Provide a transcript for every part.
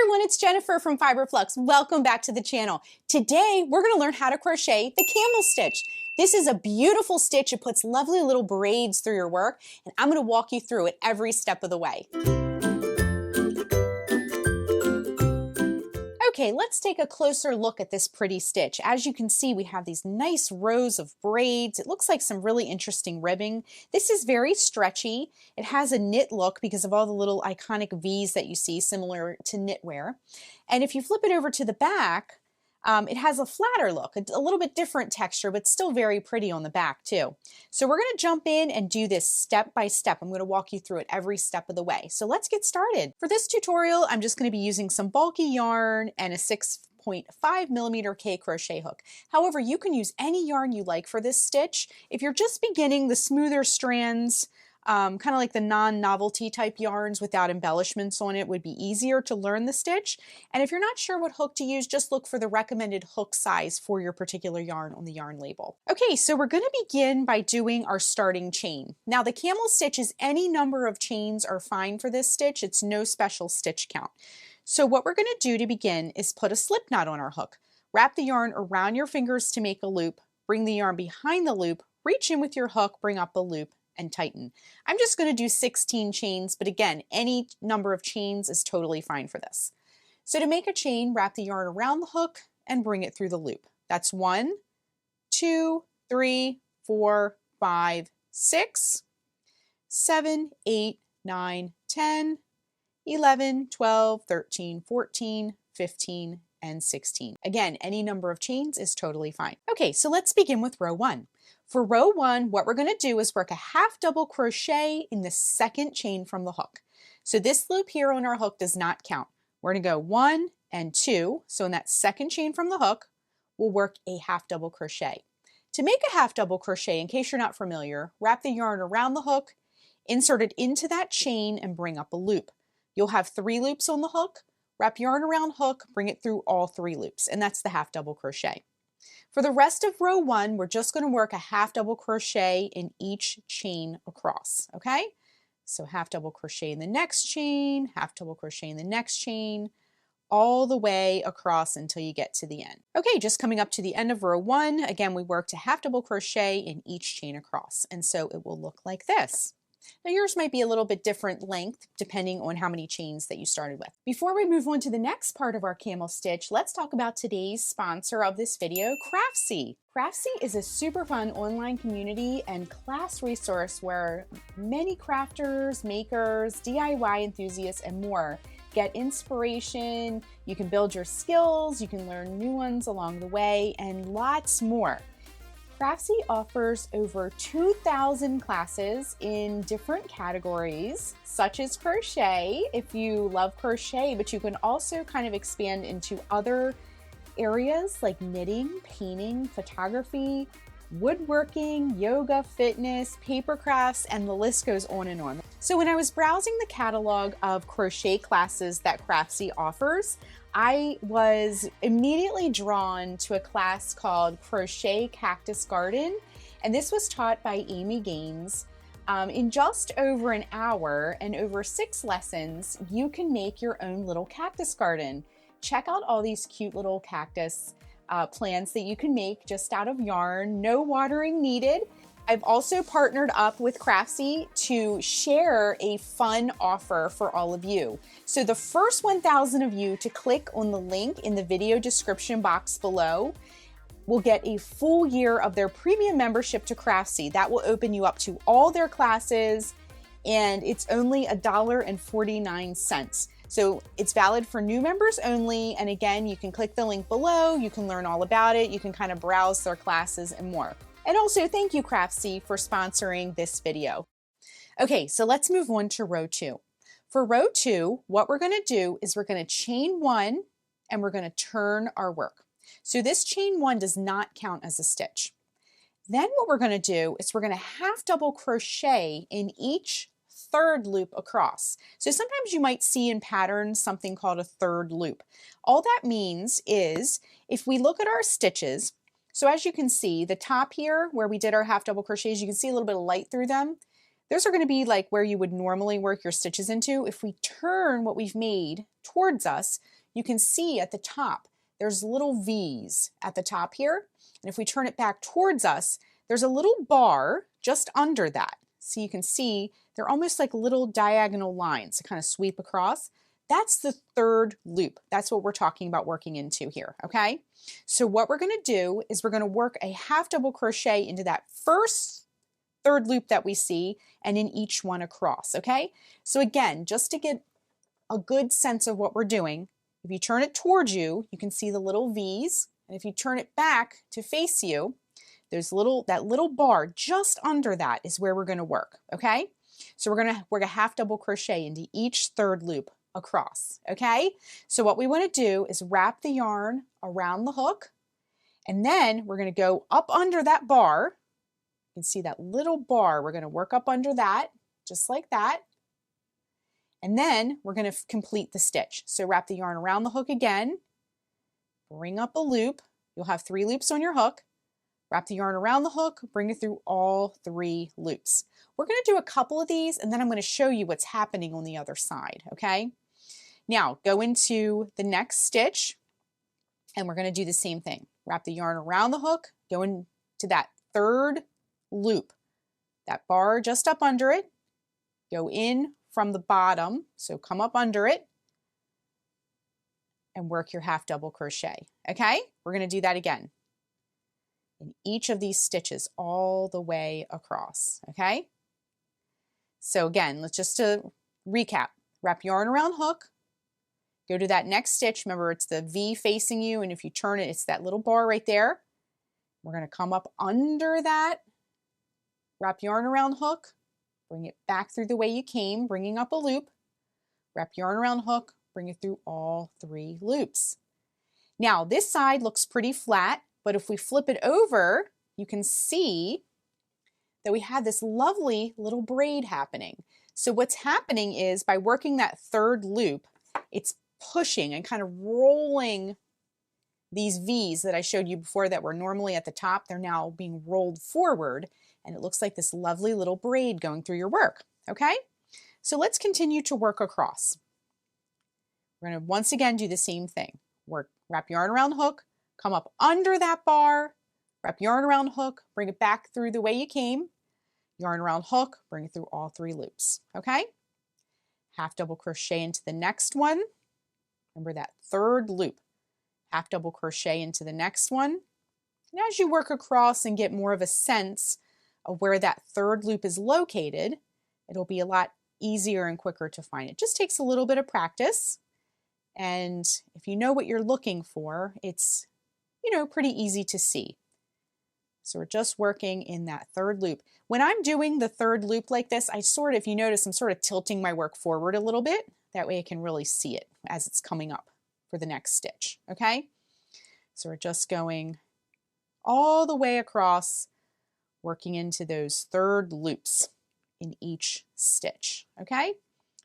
everyone, it's Jennifer from Fiberflux. Welcome back to the channel. Today, we're gonna learn how to crochet the camel stitch. This is a beautiful stitch. It puts lovely little braids through your work, and I'm gonna walk you through it every step of the way. Okay, let's take a closer look at this pretty stitch. As you can see, we have these nice rows of braids. It looks like some really interesting ribbing. This is very stretchy. It has a knit look because of all the little iconic V's that you see, similar to knitwear. And if you flip it over to the back, it has a flatter look, a little bit different texture, but still very pretty on the back too. So we're gonna jump in and do this step by step. I'm gonna walk you through it every step of the way. So let's get started. For this tutorial, I'm just gonna be using some bulky yarn and a 6.5mm K crochet hook. However, you can use any yarn you like for this stitch. If you're just beginning, the smoother strands, kind of like the non-novelty type yarns without embellishments on it would be easier to learn the stitch. And if you're not sure what hook to use, just look for the recommended hook size for your particular yarn on the yarn label. Okay, so we're gonna begin by doing our starting chain. Now the camel stitch is any number of chains are fine for this stitch. It's no special stitch count. So what we're gonna do to begin is put a slip knot on our hook. Wrap the yarn around your fingers to make a loop, bring the yarn behind the loop, reach in with your hook, bring up a loop, and tighten. I'm just going to do 16 chains, but again, any number of chains is totally fine for this. So to make a chain, wrap the yarn around the hook and bring it through the loop. That's 1, 2, 3, 4, 5, 6, 7, 8, 9, 10, 11, 12, 13, 14, 15, and 16. Again, any number of chains is totally fine. Okay, so let's begin with row 1. For row 1, what we're going to do is work a half double crochet in the second chain from the hook. So this loop here on our hook does not count. We're going to go 1 and 2. So in that second chain from the hook, we'll work a half double crochet. To make a half double crochet, in case you're not familiar, wrap the yarn around the hook, insert it into that chain, and bring up a loop. You'll have 3 loops on the hook. Wrap yarn around hook, bring it through all 3 loops, and that's the half double crochet. For the rest of row 1, we're just going to work a half double crochet in each chain across, okay? So half double crochet in the next chain, half double crochet in the next chain, all the way across until you get to the end. Okay, just coming up to the end of row 1, again, we worked a half double crochet in each chain across, and so it will look like this. Now yours might be a little bit different length depending on how many chains that you started with. Before we move on to the next part of our camel stitch, let's talk about today's sponsor of this video, Craftsy. Craftsy is a super fun online community and class resource where many crafters, makers, DIY enthusiasts, and more get inspiration. You can build your skills, you can learn new ones along the way, and lots more. Craftsy offers over 2,000 classes in different categories, such as crochet, if you love crochet, but you can also kind of expand into other areas like knitting, painting, photography, woodworking, yoga, fitness, paper crafts, and the list goes on and on. So when I was browsing the catalog of crochet classes that Craftsy offers, I was immediately drawn to a class called Crochet Cactus Garden, and this was taught by Amy Gaines. In just over an hour and over 6 lessons, you can make your own little cactus garden. Check out all these cute little cactus plants that you can make just out of yarn, no watering needed. I've also partnered up with Craftsy to share a fun offer for all of you. So the first 1,000 of you to click on the link in the video description box below will get a full year of their premium membership to Craftsy. That will open you up to all their classes, and it's only $1.49. So it's valid for new members only. And again, you can click the link below, you can learn all about it, you can kind of browse their classes and more. And also thank you, Craftsy, for sponsoring this video. Okay, so let's move on to row 2. For row 2, what we're gonna do is we're gonna chain 1 and we're gonna turn our work. So this chain 1 does not count as a stitch. Then what we're gonna do is we're gonna half double crochet in each third loop across. So sometimes you might see in patterns something called a third loop. All that means is if we look at our stitches, so as you can see, the top here where we did our half double crochets, you can see a little bit of light through them. Those are going to be like where you would normally work your stitches into. If we turn what we've made towards us, you can see at the top, there's little V's at the top here. And if we turn it back towards us, there's a little bar just under that. So you can see they're almost like little diagonal lines that kind of sweep across. That's the third loop. That's what we're talking about working into here, okay? So what we're gonna do is we're gonna work a half double crochet into that first third loop that we see and in each one across, okay? So again, just to get a good sense of what we're doing, if you turn it towards you, you can see the little V's, and if you turn it back to face you, there's that little bar just under that is where we're going to work, okay? So we're going to work a half double crochet into each third loop across, okay? So what we want to do is wrap the yarn around the hook, and then we're going to go up under that bar. You can see that little bar. We're going to work up under that, just like that. And then we're going to complete the stitch. So wrap the yarn around the hook again, bring up a loop. You'll have 3 loops on your hook. Wrap the yarn around the hook, bring it through all 3 loops. We're going to do a couple of these and then I'm going to show you what's happening on the other side, okay? Now go into the next stitch and we're going to do the same thing. Wrap the yarn around the hook, go into that third loop, that bar just up under it, go in from the bottom, so come up under it and work your half double crochet, okay? We're going to do that again in each of these stitches all the way across, okay? So again, let's just to recap. Wrap yarn around hook, go to that next stitch. Remember, it's the V facing you, and if you turn it, it's that little bar right there. We're going to come up under that, wrap yarn around hook, bring it back through the way you came, bringing up a loop, wrap yarn around hook, bring it through all 3 loops. Now, this side looks pretty flat, but if we flip it over, you can see that we have this lovely little braid happening. So what's happening is by working that third loop, it's pushing and kind of rolling these V's that I showed you before that were normally at the top. They're now being rolled forward, and it looks like this lovely little braid going through your work, okay? So let's continue to work across. We're going to once again do the same thing. Wrap yarn around hook, come up under that bar, wrap yarn around hook, bring it back through the way you came, yarn around hook, bring it through all 3 loops, okay? Half double crochet into the next one. Remember that third loop. Half double crochet into the next one. And as you work across and get more of a sense of where that third loop is located, it'll be a lot easier and quicker to find. It just takes a little bit of practice. And if you know what you're looking for, it's, pretty easy to see. So we're just working in that third loop. When I'm doing the third loop like this, if you notice, I'm sort of tilting my work forward a little bit. That way I can really see it as it's coming up for the next stitch, okay? So we're just going all the way across, working into those third loops in each stitch, okay?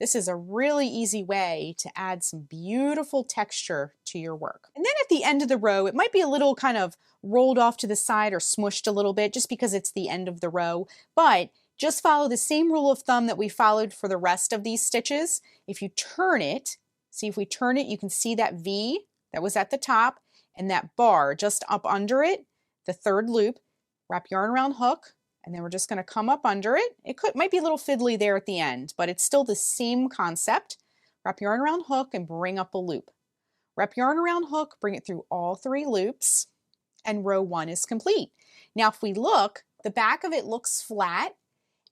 This is a really easy way to add some beautiful texture to your work. And then at the end of the row, it might be a little kind of rolled off to the side or smushed a little bit just because it's the end of the row, but just follow the same rule of thumb that we followed for the rest of these stitches. If you turn it, see if we turn it, you can see that V that was at the top and that bar just up under it, the third loop. Wrap yarn around hook, and then we're just going to come up under it. It might be a little fiddly there at the end, but it's still the same concept. Wrap yarn around hook and bring up a loop. Wrap yarn around hook, bring it through all 3 loops, and row 1 is complete. Now if we look, the back of it looks flat,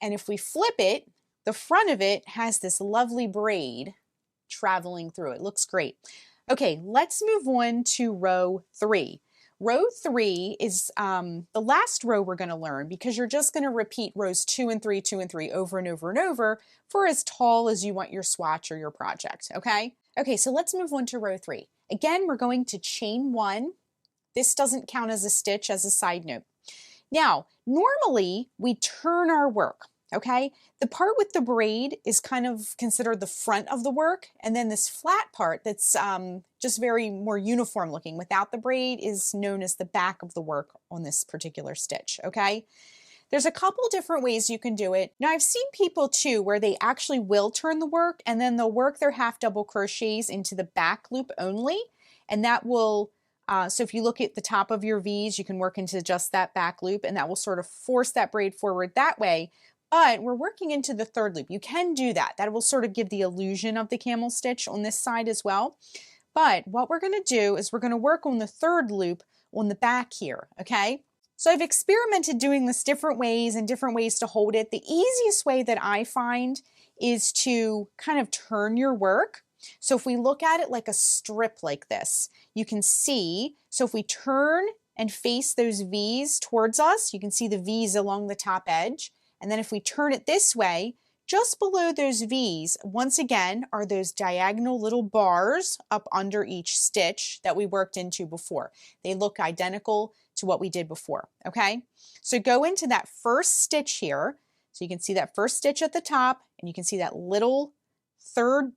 and if we flip it, the front of it has this lovely braid traveling through it. Looks great. Okay, let's move on to row 3. Row 3 is the last row we're going to learn because you're just going to repeat rows 2 and 3, 2 and 3 over and over and over for as tall as you want your swatch or your project, okay? Okay, so let's move on to row 3. Again, we're going to chain 1. This doesn't count as a stitch, as a side note. Now, normally we turn our work, okay? The part with the braid is kind of considered the front of the work, and then this flat part that's just very more uniform looking without the braid is known as the back of the work on this particular stitch, okay? There's a couple different ways you can do it. Now I've seen people too where they actually will turn the work and then they'll work their half double crochets into the back loop only, and that will so if you look at the top of your V's, you can work into just that back loop and that will sort of force that braid forward that way. But we're working into the third loop. You can do that. That will sort of give the illusion of the camel stitch on this side as well. But what we're going to do is we're going to work on the third loop on the back here, okay? So I've experimented doing this different ways and different ways to hold it. The easiest way that I find is to kind of turn your work. So if we look at it like a strip like this, you can see, so if we turn and face those V's towards us, you can see the V's along the top edge. And then if we turn it this way, just below those V's, once again, are those diagonal little bars up under each stitch that we worked into before. They look identical to what we did before, okay? So go into that first stitch here. So you can see that first stitch at the top, and you can see that little third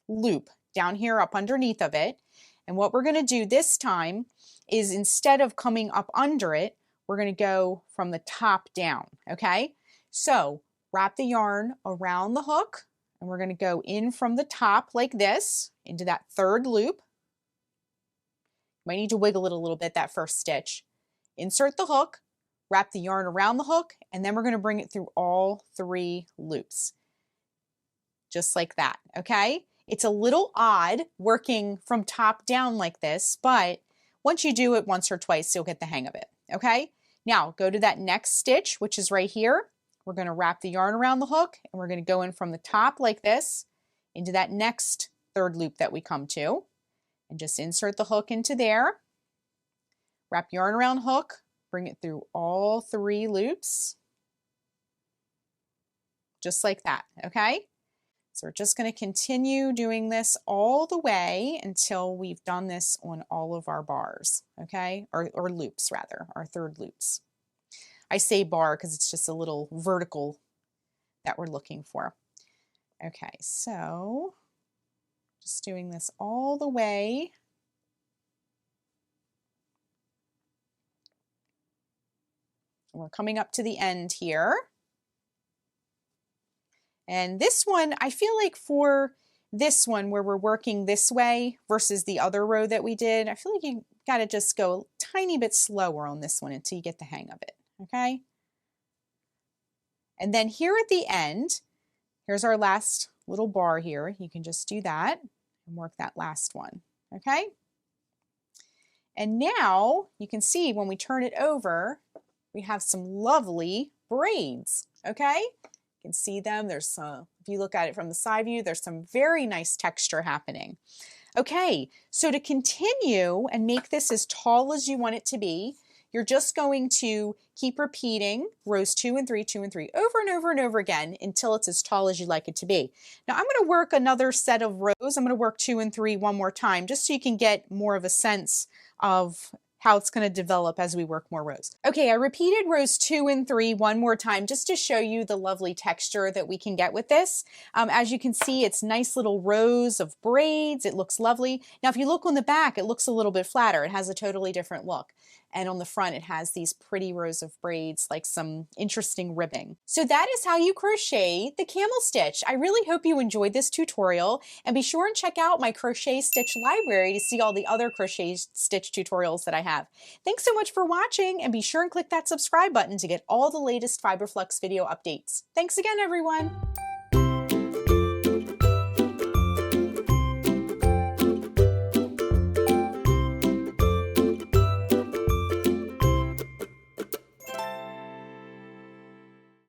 loop down here up underneath of it. And what we're going to do this time is instead of coming up under it, we're going to go from the top down, okay? So wrap the yarn around the hook, and we're going to go in from the top like this into that third loop. You might need to wiggle it a little bit, that first stitch. Insert the hook, wrap the yarn around the hook, and then we're going to bring it through all 3 loops. Just like that, okay? It's a little odd working from top down like this, but once you do it once or twice, you'll get the hang of it, okay? Now go to that next stitch, which is right here. We're going to wrap the yarn around the hook, and we're going to go in from the top like this into that next third loop that we come to, and just insert the hook into there. Wrap yarn around hook, bring it through all 3 loops, just like that, okay? So we're just going to continue doing this all the way until we've done this on all of our bars, okay? Or loops rather, our third loops. I say bar because it's just a little vertical that we're looking for. Okay, so just doing this all the way. We're coming up to the end here. And this one, I feel like for this one where we're working this way versus the other row that we did, I feel like you gotta just go a tiny bit slower on this one until you get the hang of it, okay? And then here at the end, here's our last little bar here. You can just do that and work that last one, okay? And now you can see when we turn it over, we have some lovely braids, okay? You can see them. There's some, if you look at it from the side view, there's some very nice texture happening. Okay, so to continue and make this as tall as you want it to be, you're just going to keep repeating rows 2 and 3, 2 and 3 over and over and over again until it's as tall as you'd like it to be. Now I'm going to work another set of rows. I'm going to work 2 and 3 one more time just so you can get more of a sense of how it's going to develop as we work more rows. Okay, I repeated rows 2 and 3 one more time just to show you the lovely texture that we can get with this. As you can see, it's nice little rows of braids. It looks lovely. Now, if you look on the back, it looks a little bit flatter. It has a totally different look. And on the front, it has these pretty rows of braids, like some interesting ribbing. So that is how you crochet the camel stitch. I really hope you enjoyed this tutorial, and be sure and check out my crochet stitch library to see all the other crochet stitch tutorials that I have. Thanks so much for watching, and be sure and click that subscribe button to get all the latest Fiberflux video updates. Thanks again, everyone.